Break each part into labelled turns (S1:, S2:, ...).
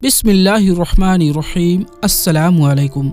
S1: بسم اللہ الرحمن الرحیم۔ السلام علیکم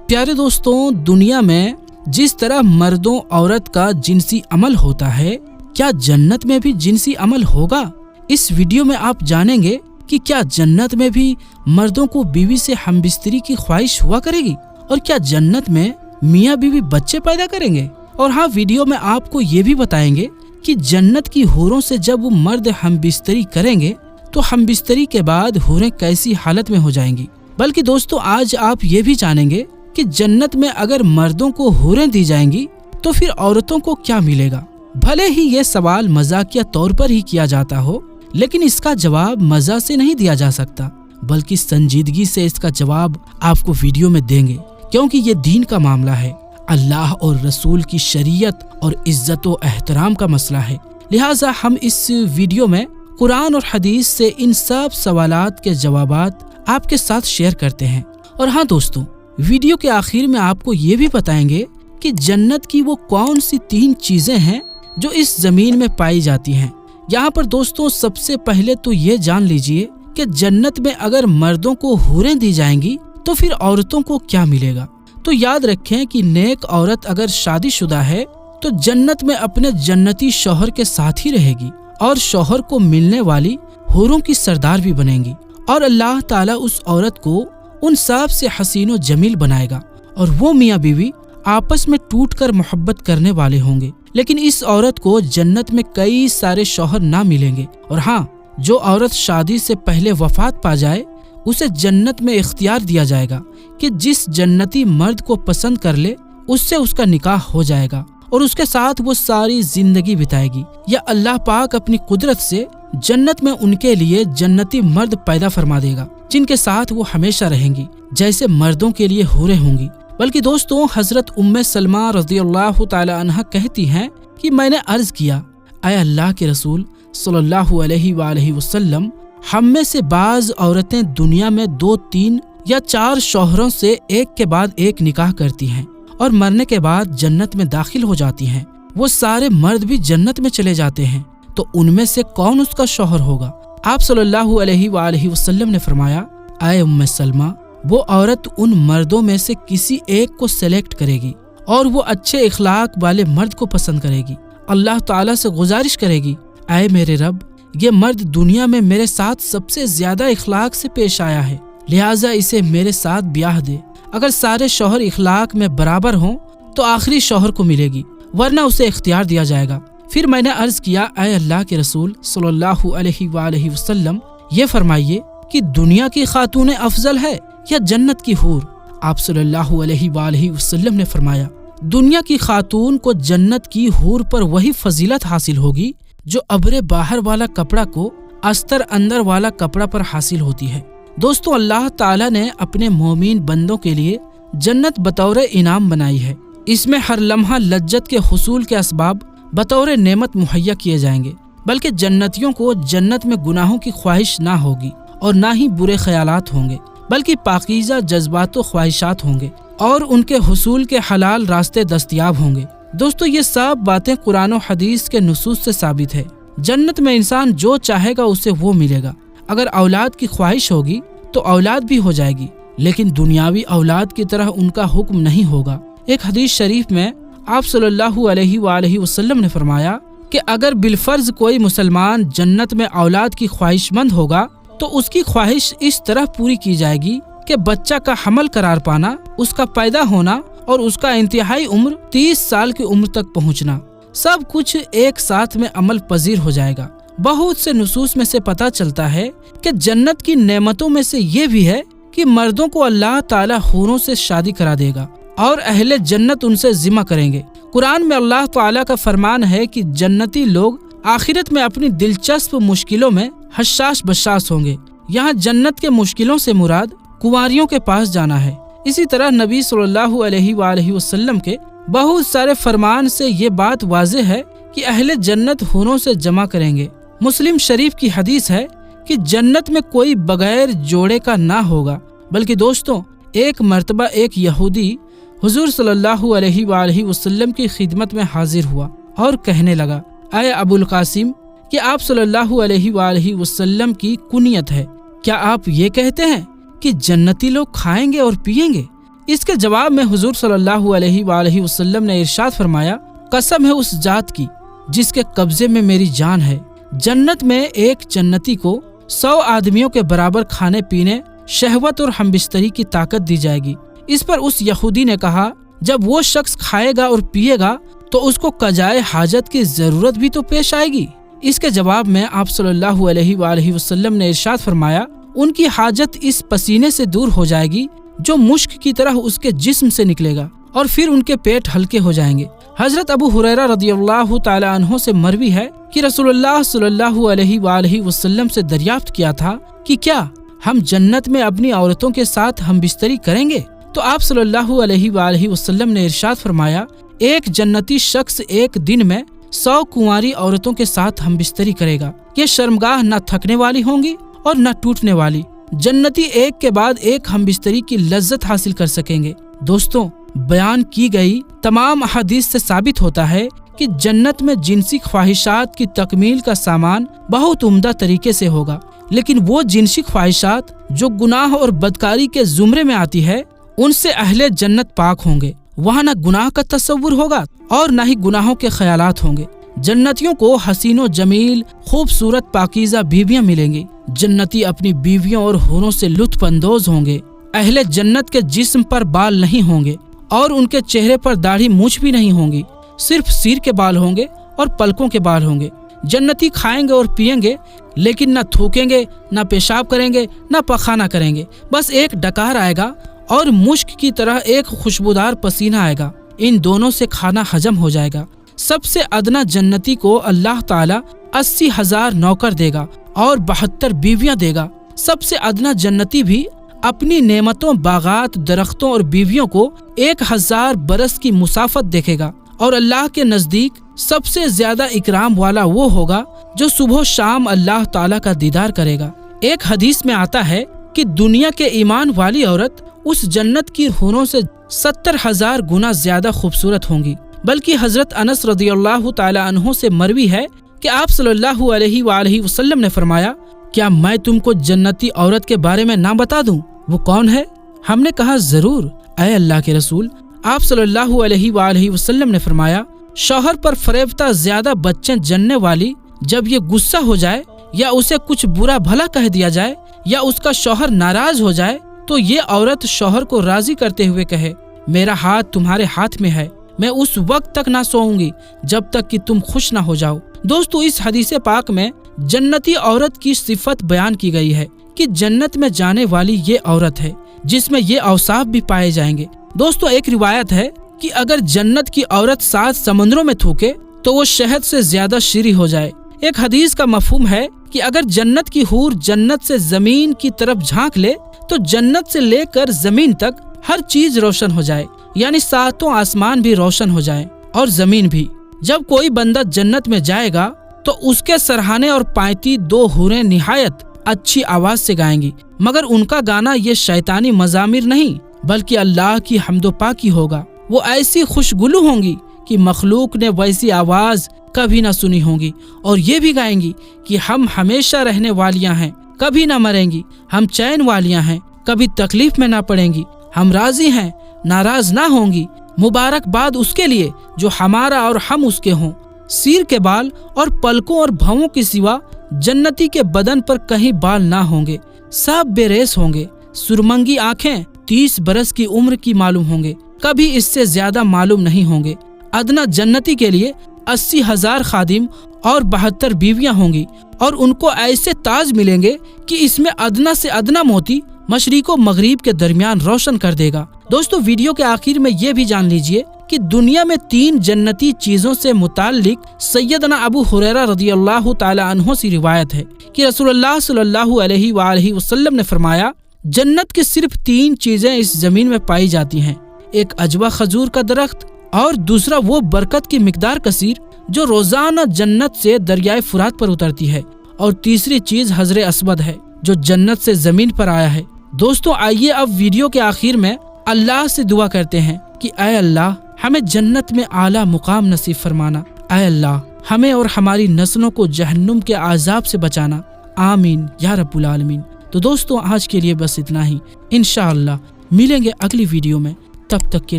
S1: پیارے دوستوں، دنیا میں جس طرح مردوں عورت کا جنسی عمل ہوتا ہے، کیا جنت میں بھی جنسی عمل ہوگا؟ اس ویڈیو میں آپ جانیں گے کہ کیا جنت میں بھی مردوں کو بیوی سے ہم بستری کی خواہش ہوا کرے گی، اور کیا جنت میں میاں بیوی بچے پیدا کریں گے؟ اور ہاں، ویڈیو میں آپ کو یہ بھی بتائیں گے کہ جنت کی حوروں سے جب وہ مرد ہم بستری کریں گے تو ہم بستری کے بعد حوریں کیسی حالت میں ہو جائیں گی۔ بلکہ دوستو، آج آپ یہ بھی جانیں گے کہ جنت میں اگر مردوں کو حوریں دی جائیں گی تو پھر عورتوں کو کیا ملے گا؟ بھلے ہی یہ سوال مزاحیہ طور پر ہی کیا جاتا ہو، لیکن اس کا جواب مزاح سے نہیں دیا جا سکتا، بلکہ سنجیدگی سے اس کا جواب آپ کو ویڈیو میں دیں گے، کیونکہ یہ دین کا معاملہ ہے، اللہ اور رسول کی شریعت اور عزت و احترام کا مسئلہ ہے۔ لہٰذا ہم اس ویڈیو میں قرآن اور حدیث سے ان سب سوالات کے جوابات آپ کے ساتھ شیئر کرتے ہیں۔ اور ہاں دوستوں، ویڈیو کے آخر میں آپ کو یہ بھی بتائیں گے کہ جنت کی وہ کون سی 3 چیزیں ہیں جو اس زمین میں پائی جاتی ہیں۔ یہاں پر دوستوں، سب سے پہلے تو یہ جان لیجئے کہ جنت میں اگر مردوں کو حوریں دی جائیں گی تو پھر عورتوں کو کیا ملے گا؟ تو یاد رکھیں کہ نیک عورت اگر شادی شدہ ہے تو جنت میں اپنے جنتی شوہر کے ساتھ ہی رہے گی، اور شوہر کو ملنے والی حوروں کی سردار بھی بنیں گی، اور اللہ تعالیٰ اس عورت کو ان سب سے حسین و جمیل بنائے گا، اور وہ میاں بیوی آپس میں ٹوٹ کر محبت کرنے والے ہوں گے۔ لیکن اس عورت کو جنت میں کئی سارے شوہر نہ ملیں گے، اور ہاں، جو عورت شادی سے پہلے وفات پا جائے اسے جنت میں اختیار دیا جائے گا کہ جس جنتی مرد کو پسند کر لے اس سے اس کا نکاح ہو جائے گا، اور اس کے ساتھ وہ ساری زندگی بتائے گی، یا اللہ پاک اپنی قدرت سے جنت میں ان کے لیے جنتی مرد پیدا فرما دے گا جن کے ساتھ وہ ہمیشہ رہیں گی، جیسے مردوں کے لیے حوریں ہوں گی۔ بلکہ دوستوں، حضرت ام سلمہ رضی اللہ تعالی عنہا کہتی ہیں کہ میں نے عرض کیا، اے اللہ کے رسول صلی اللہ علیہ وآلہ وسلم، ہم میں سے بعض عورتیں دنیا میں 2، 3 یا 4 شوہروں سے ایک کے بعد ایک نکاح کرتی ہیں اور مرنے کے بعد جنت میں داخل ہو جاتی ہیں، وہ سارے مرد بھی جنت میں چلے جاتے ہیں، تو ان میں سے کون اس کا شوہر ہوگا؟ آپ صلی اللہ علیہ وآلہ وسلم نے فرمایا، اے ام سلمہ، وہ عورت ان مردوں میں سے کسی ایک کو سلیکٹ کرے گی اور وہ اچھے اخلاق والے مرد کو پسند کرے گی، اللہ تعالیٰ سے گزارش کرے گی، اے میرے رب، یہ مرد دنیا میں میرے ساتھ سب سے زیادہ اخلاق سے پیش آیا ہے، لہٰذا اسے میرے ساتھ بیاہ دے۔ اگر سارے شوہر اخلاق میں برابر ہوں تو آخری شوہر کو ملے گی، ورنہ اسے اختیار دیا جائے گا۔ پھر میں نے عرض کیا، اے اللہ کے رسول صلی اللہ علیہ وآلہ وسلم، یہ فرمائیے کہ دنیا کی خاتون افضل ہے یا جنت کی حور؟ آپ صلی اللہ علیہ وآلہ وسلم نے فرمایا، دنیا کی خاتون کو جنت کی حور پر وہی فضیلت حاصل ہوگی جو ابر باہر والا کپڑا کو استر اندر والا کپڑا پر حاصل ہوتی ہے۔ دوستو، اللہ تعالیٰ نے اپنے مومن بندوں کے لیے جنت بطور انعام بنائی ہے، اس میں ہر لمحہ لذت کے حصول کے اسباب بطور نعمت مہیا کیے جائیں گے، بلکہ جنتیوں کو جنت میں گناہوں کی خواہش نہ ہوگی اور نہ ہی برے خیالات ہوں گے، بلکہ پاکیزہ جذبات و خواہشات ہوں گے، اور ان کے حصول کے حلال راستے دستیاب ہوں گے۔ دوستو، یہ سب باتیں قرآن و حدیث کے نصوص سے ثابت ہے۔ جنت میں انسان جو چاہے گا اسے وہ ملے گا۔ اگر اولاد کی خواہش ہوگی تو اولاد بھی ہو جائے گی، لیکن دنیاوی اولاد کی طرح ان کا حکم نہیں ہوگا۔ ایک حدیث شریف میں آپ صلی اللہ علیہ وآلہ وسلم نے فرمایا کہ اگر بالفرض کوئی مسلمان جنت میں اولاد کی خواہش مند ہوگا تو اس کی خواہش اس طرح پوری کی جائے گی کہ بچہ کا حمل قرار پانا، اس کا پیدا ہونا اور اس کا انتہائی عمر 30 سال کی عمر تک پہنچنا، سب کچھ ایک ساتھ میں عمل پذیر ہو جائے گا۔ بہت سے نصوص میں سے پتہ چلتا ہے کہ جنت کی نعمتوں میں سے یہ بھی ہے کہ مردوں کو اللہ تعالیٰ حوروں سے شادی کرا دے گا اور اہل جنت ان سے ذمہ کریں گے۔ قرآن میں اللہ تعالیٰ کا فرمان ہے کہ جنتی لوگ آخرت میں اپنی دلچسپ مشکلوں میں حساس بشاس ہوں گے۔ یہاں جنت کے مشکلوں سے مراد کنواریوں کے پاس جانا ہے۔ اسی طرح نبی صلی اللہ علیہ وآلہ وسلم کے بہت سارے فرمان سے یہ بات واضح ہے کہ اہل جنت حوروں سے جمع کریں گے۔ مسلم شریف کی حدیث ہے کہ جنت میں کوئی بغیر جوڑے کا نہ ہوگا، بلکہ دوستوں، ایک مرتبہ ایک یہودی حضور صلی اللہ علیہ وآلہ وسلم کی خدمت میں حاضر ہوا اور کہنے لگا، اے ابو القاسم، کہ آپ صلی اللہ علیہ وآلہ وسلم کی کنیت ہے، کیا آپ یہ کہتے ہیں کہ جنتی لوگ کھائیں گے اور پیئیں گے؟ اس کے جواب میں حضور صلی اللہ علیہ وآلہ وسلم نے ارشاد فرمایا، قسم ہے اس ذات کی جس کے قبضے میں میری جان ہے، جنت میں ایک جنتی کو 100 آدمیوں کے برابر کھانے پینے، شہوت اور ہمبستری کی طاقت دی جائے گی۔ اس پر اس یہودی نے کہا، جب وہ شخص کھائے گا اور پیے گا تو اس کو قضائے حاجت کی ضرورت بھی تو پیش آئے گی۔ اس کے جواب میں آپ صلی اللہ علیہ وآلہ وسلم نے ارشاد فرمایا، ان کی حاجت اس پسینے سے دور ہو جائے گی جو مشک کی طرح اس کے جسم سے نکلے گا، اور پھر ان کے پیٹ ہلکے ہو جائیں گے۔ حضرت ابو ہریرہ رضی اللہ تعالی عنہ سے مروی ہے کہ رسول اللہ صلی اللہ علیہ وآلہ وسلم سے دریافت کیا تھا کہ کیا ہم جنت میں اپنی عورتوں کے ساتھ ہم بستری کریں گے؟ تو آپ صلی اللہ علیہ وآلہ وسلم نے ارشاد فرمایا، ایک جنتی شخص ایک دن میں 100 کنواری عورتوں کے ساتھ ہم بستری کرے گا۔ یہ شرمگاہ نہ تھکنے والی ہوں گی اور نہ ٹوٹنے والی۔ جنتی ایک کے بعد ایک ہم بستری کی لذت حاصل کر سکیں گے۔ دوستوں، بیان کی گئی تمام احادیث سے ثابت ہوتا ہے کہ جنت میں جنسی خواہشات کی تکمیل کا سامان بہت عمدہ طریقے سے ہوگا، لیکن وہ جنسی خواہشات جو گناہ اور بدکاری کے زمرے میں آتی ہے، ان سے اہل جنت پاک ہوں گے۔ وہاں نہ گناہ کا تصور ہوگا اور نہ ہی گناہوں کے خیالات ہوں گے۔ جنتیوں کو حسین و جمیل، خوبصورت پاکیزہ بیویاں ملیں گی۔ جنتی اپنی بیویوں اور حوروں سے لطف اندوز ہوں گے۔ اہل جنت کے جسم پر بال نہیں ہوں گے اور ان کے چہرے پر داڑھی مونچھ بھی نہیں ہوں گی، صرف سیر کے بال ہوں گے اور پلکوں کے بال ہوں گے۔ جنتی کھائیں گے اور پیئیں گے، لیکن نہ تھوکیں گے، نہ پیشاب کریں گے، نہ پخانہ کریں گے۔ بس ایک ڈکار آئے گا اور مشک کی طرح ایک خوشبودار پسینہ آئے گا۔ ان دونوں سے کھانا ہجم ہو جائے گا۔ سب سے ادنا جنتی کو اللہ تعالیٰ 80,000 نوکر دے گا اور 72 بیویاں دے گا۔ سب سے ادنا جنتی بھی اپنی نعمتوں، باغات، درختوں اور بیویوں کو 1000 برس کی مسافت دیکھے گا، اور اللہ کے نزدیک سب سے زیادہ اکرام والا وہ ہوگا جو صبح و شام اللہ تعالیٰ کا دیدار کرے گا۔ ایک حدیث میں آتا ہے کہ دنیا کے ایمان والی عورت اس جنت کی حوروں سے 70,000 گنا زیادہ خوبصورت ہوں گی۔ بلکہ حضرت انس رضی اللہ تعالی عنہ سے مروی ہے کہ آپ صلی اللہ علیہ وآلہ وسلم نے فرمایا، کیا میں تم کو جنتی عورت کے بارے میں نہ بتا دوں؟ وہ کون ہے؟ ہم نے کہا ضرور اے اللہ کے رسول۔ آپ صلی اللہ علیہ وآلہ وسلم نے فرمایا، شوہر پر فریفتہ زیادہ بچیں جننے والی جب یہ غصہ ہو جائے یا اسے کچھ برا بھلا کہہ دیا جائے یا اس کا شوہر ناراض ہو جائے تو یہ عورت شوہر کو راضی کرتے ہوئے کہے، میرا ہاتھ تمہارے ہاتھ میں ہے، میں اس وقت تک نہ سوؤں گی جب تک کہ تم خوش نہ ہو جاؤ۔ دوستو، اس حدیث پاک میں جنتی عورت کی صفت بیان کی گئی ہے کہ جنت میں جانے والی یہ عورت ہے جس میں یہ اوصاف بھی پائے جائیں گے۔ دوستو، ایک روایت ہے کہ اگر جنت کی عورت 7 سمندروں میں تھوکے تو وہ شہد سے زیادہ شیریں ہو جائے۔ ایک حدیث کا مفہوم ہے کہ اگر جنت کی حور جنت سے زمین کی طرف جھانک لے تو جنت سے لے کر زمین تک ہر چیز روشن ہو جائے، یعنی 7 آسمان بھی روشن ہو جائے اور زمین بھی۔ جب کوئی بندہ جنت میں جائے گا تو اس کے سرہانے اور پائتی 2 حوریں نہایت اچھی آواز سے گائیں گی، مگر ان کا گانا یہ شیطانی مزامیر نہیں بلکہ اللہ کی حمد و پاکی ہوگا۔ وہ ایسی خوشگلو ہوں گی کہ مخلوق نے ویسی آواز کبھی نہ سنی ہوگی، اور یہ بھی گائیں گی کہ ہم ہمیشہ رہنے والیاں ہیں، کبھی نہ مریں گی، ہم چین والیاں ہیں، کبھی تکلیف میں نہ پڑیں گی، ہم راضی ہیں، ناراض نہ ہوں گی، مبارک باد اس کے لیے جو ہمارا اور ہم اس کے ہوں۔ سیر کے بال اور پلکوں اور بھووں کے سوا جنتی کے بدن پر کہیں بال نہ ہوں گے، سب بے ریس ہوں گے۔ سرمنگی آنکھیں 30 برس کی عمر کی معلوم ہوں گے، کبھی اس سے زیادہ معلوم نہیں ہوں گے۔ ادنا جنتی کے لیے 80,000 خادم اور 72 بیویاں ہوں گی، اور ان کو ایسے تاج ملیں گے کہ اس میں ادنا سے ادنا موتی مشرق و مغرب کے درمیان روشن کر دے گا۔ دوستو، ویڈیو کے آخر میں یہ بھی جان لیجئے کہ دنیا میں 3 جنتی چیزوں سے متعلق سیدنا ابو ہریرہ رضی اللہ تعالی عنہ سے روایت ہے کہ رسول اللہ صلی اللہ علیہ وآلہ وسلم نے فرمایا، جنت کی صرف 3 چیزیں اس زمین میں پائی جاتی ہیں، ایک عجوہ کھجور کا درخت، اور دوسرا وہ برکت کی مقدار کثیر جو روزانہ جنت سے دریائے فرات پر اترتی ہے، اور تیسری چیز حجر اسود ہے جو جنت سے زمین پر آیا ہے۔ دوستو، آئیے اب ویڈیو کے آخر میں اللہ سے دعا کرتے ہیں کہ اے اللہ، ہمیں جنت میں اعلیٰ مقام نصیب فرمانا۔ اے اللہ، ہمیں اور ہماری نسلوں کو جہنم کے عذاب سے بچانا۔ آمین یا رب العالمین۔ تو تو دوستوں آج کے لیے بس اتنا ہی، انشاءاللہ ملیں گے اگلی ویڈیو میں، تب تک کے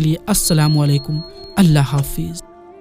S1: لیے السلام علیکم، اللہ حافظ۔